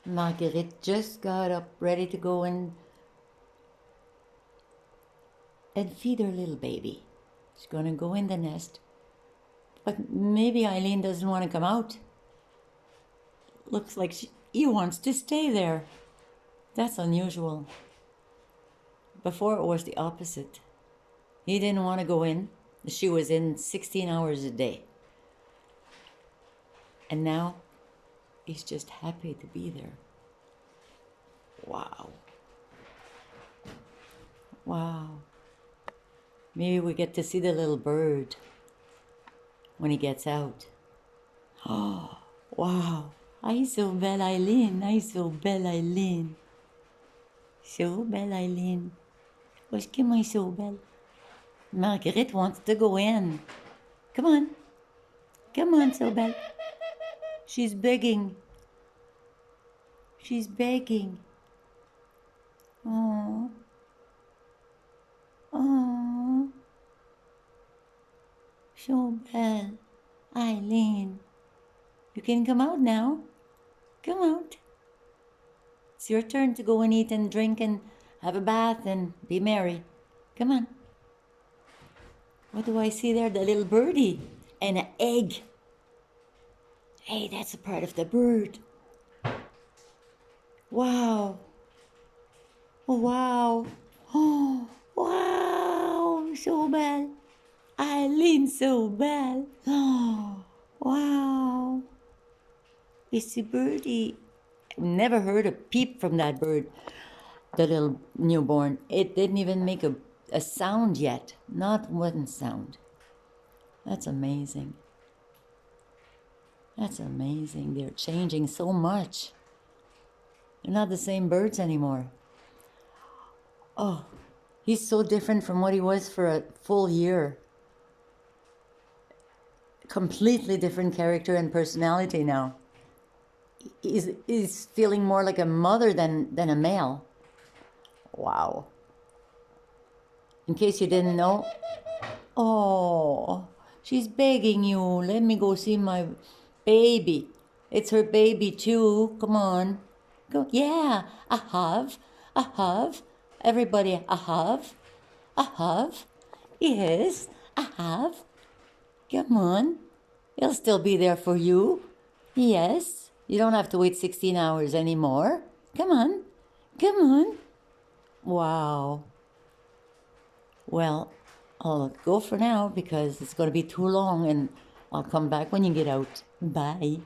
Marguerite just got up, ready to go in and feed her little baby. She's going to go in the nest. But maybe Eileen doesn't want to come out. Looks like he wants to stay there. That's unusual. Before it was the opposite. He didn't want to go in. She was in 16 hours a day. And now he's just happy to be there. Wow. Wow. Maybe we get to see the little bird when he gets out. Oh, wow. Ay, so belle Eileen. Ay, so belle Eileen. So belle Eileen. What's my so belle? Marguerite wants to go in. Come on. Come on, so belle. She's begging. She's begging. Oh. Oh. So belle. Eileen. You can come out now. Come out. It's your turn to go and eat and drink and have a bath and be merry. Come on. What do I see there? The little birdie and an egg. Hey, that's a part of the bird. Wow. Oh, wow. Oh, wow. So belle. Eileen, so belle. Oh, wow. It's a birdie. I've never heard a peep from that bird, the little newborn. It didn't even make a sound yet. Not one sound. That's amazing. That's amazing. They're changing so much. They're not the same birds anymore. Oh, he's so different from what he was for a full year. Completely different character and personality now. He's feeling more like a mother than a male. Wow. In case you didn't know. Oh, she's begging you. Let me go see my baby. It's her baby too. Come on. Go. Yeah, I have. Everybody, I have. Yes, I have. Come on. He'll still be there for you. Yes. You don't have to wait 16 hours anymore. Come on. Come on. Wow. Well, I'll go for now because it's going to be too long and I'll come back when you get out. Bye.